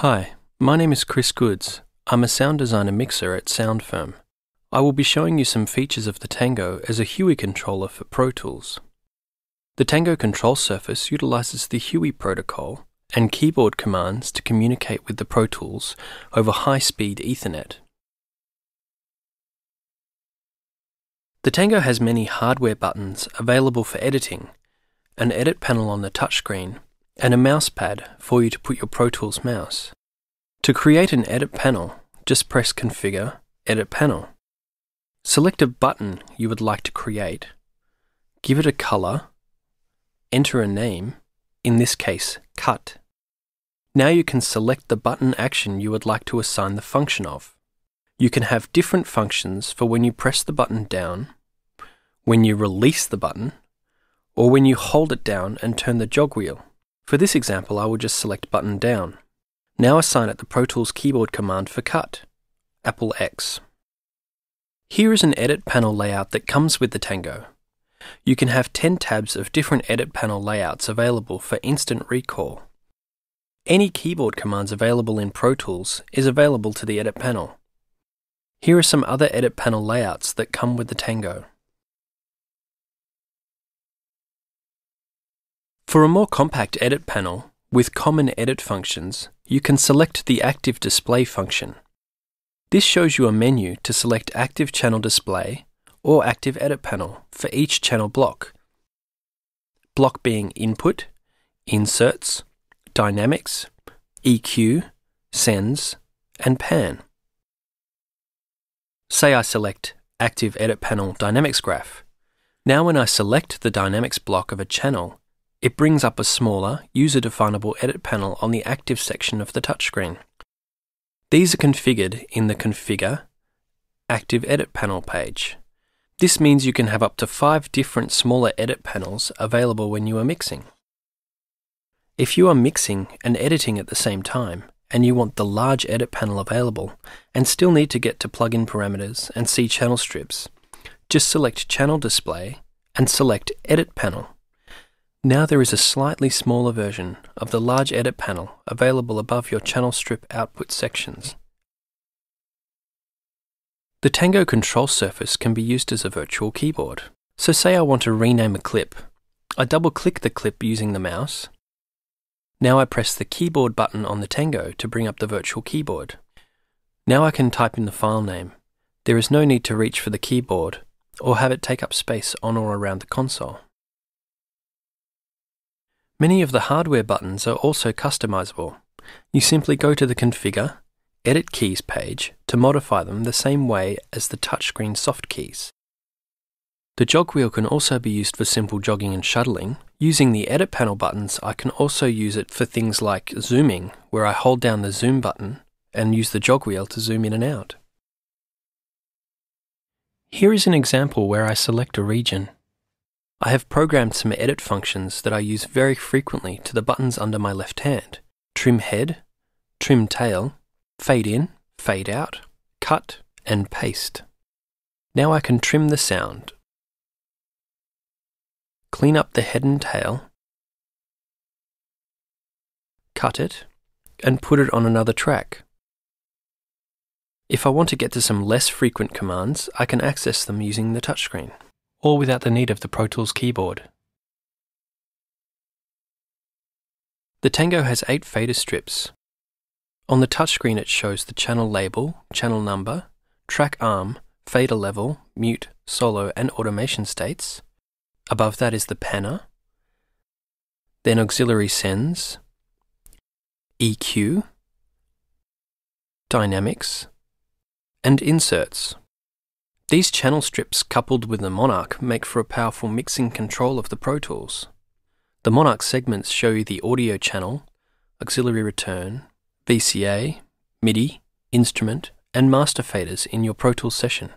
Hi, my name is Chris Goods. I'm a sound designer mixer at Sound Firm. I will be showing you some features of the Tango as a HUI controller for Pro Tools. The Tango control surface utilizes the HUI protocol and keyboard commands to communicate with the Pro Tools over high-speed Ethernet. The Tango has many hardware buttons available for editing, an edit panel on the touchscreen, and a mouse pad for you to put your Pro Tools mouse. To create an edit panel, just press Configure, Edit Panel. Select a button you would like to create, give it a color, enter a name, in this case, Cut. Now you can select the button action you would like to assign the function of. You can have different functions for when you press the button down, when you release the button, or when you hold it down and turn the jog wheel. For this example, I will just select button down. Now assign it the Pro Tools keyboard command for cut, Apple X. Here is an edit panel layout that comes with the Tango. You can have 10 tabs of different edit panel layouts available for instant recall. Any keyboard commands available in Pro Tools is available to the edit panel. Here are some other edit panel layouts that come with the Tango. For a more compact edit panel with common edit functions, you can select the Active Display function. This shows you a menu to select Active Channel Display or Active Edit Panel for each channel block. Block being Input, Inserts, Dynamics, EQ, Sends, and Pan. Say I select Active Edit Panel Dynamics Graph. Now when I select the Dynamics block of a channel, it brings up a smaller, user-definable edit panel on the active section of the touchscreen. These are configured in the Configure, Active Edit Panel page. This means you can have up to 5 different smaller edit panels available when you are mixing. If you are mixing and editing at the same time, and you want the large edit panel available, and still need to get to plugin parameters and see channel strips, just select Channel Display and select Edit Panel. Now there is a slightly smaller version of the large edit panel available above your channel strip output sections. The Tango control surface can be used as a virtual keyboard. So say I want to rename a clip. I double-click the clip using the mouse. Now I press the keyboard button on the Tango to bring up the virtual keyboard. Now I can type in the file name. There is no need to reach for the keyboard or have it take up space on or around the console. Many of the hardware buttons are also customizable. You simply go to the Configure, Edit Keys page to modify them the same way as the touchscreen soft keys. The jog wheel can also be used for simple jogging and shuttling. Using the Edit Panel buttons, I can also use it for things like zooming, where I hold down the zoom button and use the jog wheel to zoom in and out. Here is an example where I select a region. I have programmed some edit functions that I use very frequently to the buttons under my left hand: Trim Head, Trim Tail, Fade In, Fade Out, Cut, and Paste. Now I can trim the sound, clean up the head and tail, cut it, and put it on another track. If I want to get to some less frequent commands, I can access them using the touchscreen, all without the need of the Pro Tools keyboard. The Tango has 8 fader strips. On the touchscreen it shows the channel label, channel number, track arm, fader level, mute, solo, and automation states. Above that is the panner, then auxiliary sends, EQ, dynamics, and inserts. These channel strips coupled with the Monarch make for a powerful mixing control of the Pro Tools. The Monarch segments show you the audio channel, auxiliary return, VCA, MIDI, instrument, and master faders in your Pro Tools session.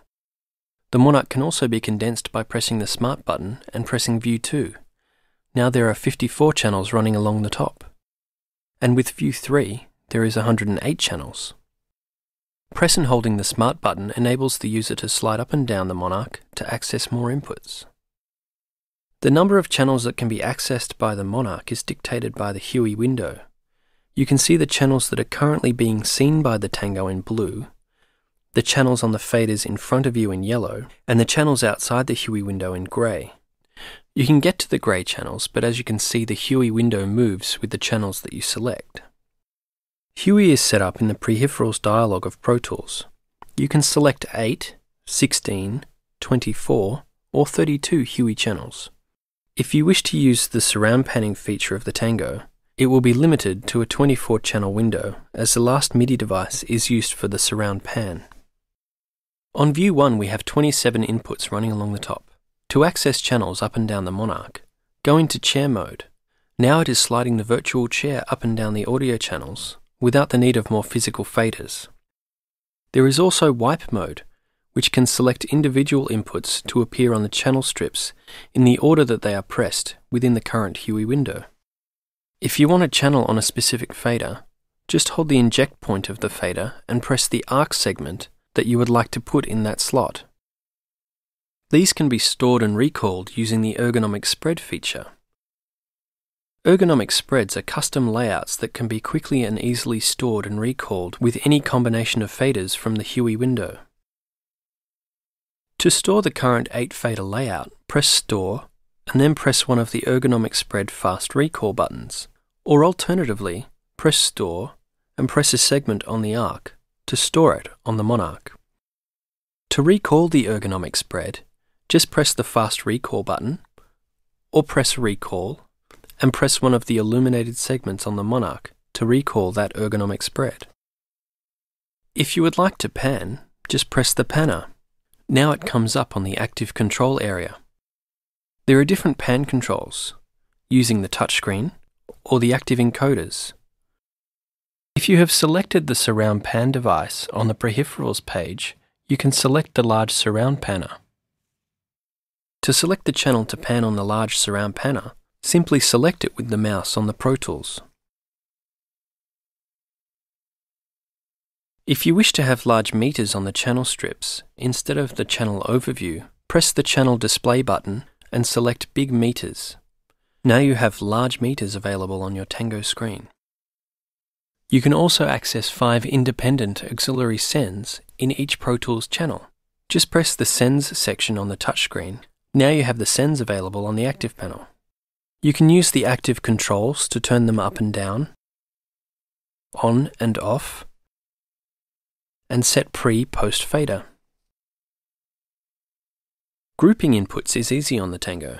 The Monarch can also be condensed by pressing the Smart button and pressing View 2. Now there are 54 channels running along the top. And with View 3, there is 108 channels. Press and holding the Smart button enables the user to slide up and down the Monarch to access more inputs. The number of channels that can be accessed by the Monarch is dictated by the HUI window. you can see the channels that are currently being seen by the Tango in blue, the channels on the faders in front of you in yellow, and the channels outside the Huey window in grey. You can get to the grey channels, but as you can see, the Huey window moves with the channels that you select. Huey is set up in the peripherals dialog of ProTools. You can select 8, 16, 24, or 32 Huey channels. If you wish to use the surround panning feature of the Tango, it will be limited to a 24-channel window, as the last MIDI device is used for the surround pan. On view 1 we have 27 inputs running along the top. To access channels up and down the Monarch, go into chair mode. Now it is sliding the virtual chair up and down the audio channels, without the need of more physical faders. There is also wipe mode, which can select individual inputs to appear on the channel strips in the order that they are pressed within the current Huey window. If you want a channel on a specific fader, just hold the inject point of the fader and press the arc segment that you would like to put in that slot. These can be stored and recalled using the ergonomic spread feature. Ergonomic spreads are custom layouts that can be quickly and easily stored and recalled with any combination of faders from the Huey window. To store the current 8-fader layout, press Store and then press one of the ergonomic spread fast recall buttons, or alternatively, press Store and press a segment on the arc to store it on the Monarch. To recall the ergonomic spread, just press the fast recall button, or press Recall and press one of the illuminated segments on the Monarch to recall that ergonomic spread. If you would like to pan, just press the panner. Now it comes up on the active control area. There are different pan controls, using the touchscreen or the active encoders. If you have selected the surround pan device on the peripherals page, you can select the large surround panner. To select the channel to pan on the large surround panner, simply select it with the mouse on the ProTools. If you wish to have large meters on the channel strips, instead of the channel overview, press the channel display button and select Big Meters. Now you have large meters available on your Tango screen. You can also access 5 independent auxiliary sends in each ProTools channel. Just press the Sends section on the touchscreen. Now you have the sends available on the active panel. You can use the active controls to turn them up and down, on and off, and set pre-post fader. Grouping inputs is easy on the Tango.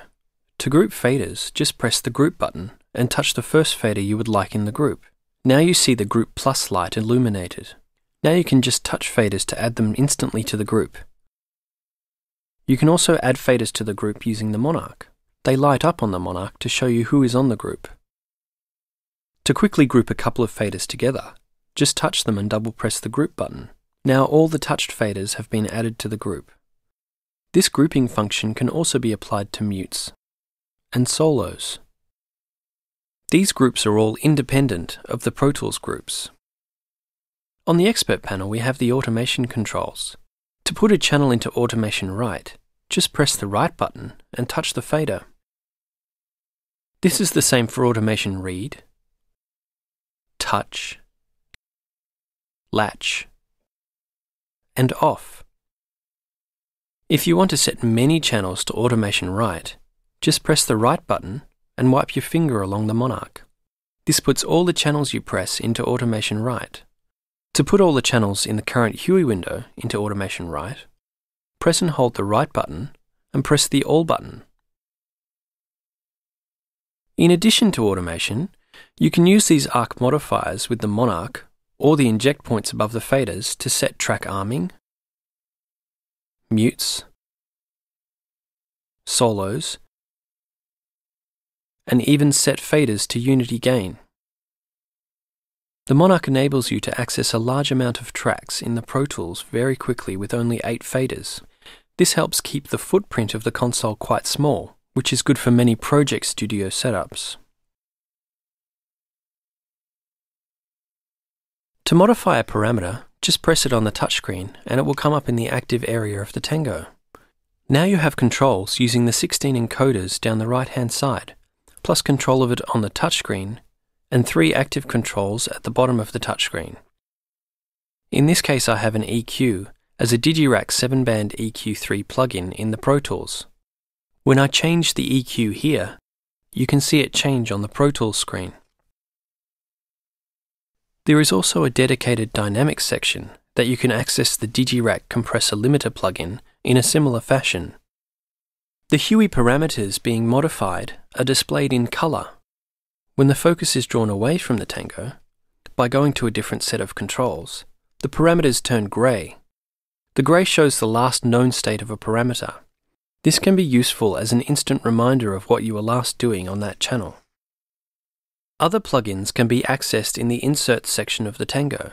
To group faders, just press the Group button and touch the first fader you would like in the group. Now you see the Group Plus light illuminated. Now you can just touch faders to add them instantly to the group. You can also add faders to the group using the Monarch. They light up on the Monarch to show you who is on the group. To quickly group a couple of faders together, just touch them and double press the Group button. Now all the touched faders have been added to the group. This grouping function can also be applied to mutes and solos. These groups are all independent of the ProTools groups. On the Expert panel we have the automation controls. To put a channel into automation right, just press the right button and touch the fader. This is the same for automation read, touch, latch, and off. If you want to set many channels to automation right, just press the right button and wipe your finger along the Monarch. This puts all the channels you press into automation right. To put all the channels in the current Huey window into automation right, press and hold the right button and press the All button. In addition to automation, you can use these arc modifiers with the Monarch or the inject points above the faders to set track arming, mutes, solos, and even set faders to unity gain. The Monarch enables you to access a large amount of tracks in the ProTools very quickly with only 8 faders. This helps keep the footprint of the console quite small, which is good for many Project Studio setups. To modify a parameter, just press it on the touchscreen and it will come up in the active area of the Tango. Now you have controls using the 16 encoders down the right-hand side, plus control of it on the touchscreen and 3 active controls at the bottom of the touchscreen. In this case I have an EQ as a Digirac 7-band EQ3 plugin in the Pro Tools. When I change the EQ here, you can see it change on the Pro Tools screen. There is also a dedicated dynamics section that you can access the Digirac compressor limiter plugin in a similar fashion. The Huey parameters being modified are displayed in color. When the focus is drawn away from the Tango, by going to a different set of controls, the parameters turn grey. The grey shows the last known state of a parameter. This can be useful as an instant reminder of what you were last doing on that channel. Other plugins can be accessed in the Inserts section of the Tango.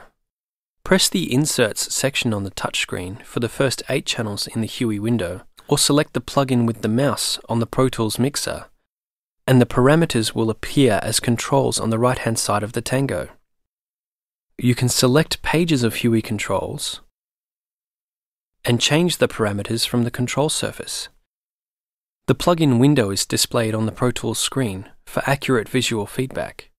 Press the Inserts section on the touchscreen for the first 8 channels in the Huey window, or select the plugin with the mouse on the Pro Tools mixer, and the parameters will appear as controls on the right-hand side of the Tango. You can select pages of Huey controls and change the parameters from the control surface. The plugin window is displayed on the Pro Tools screen for accurate visual feedback.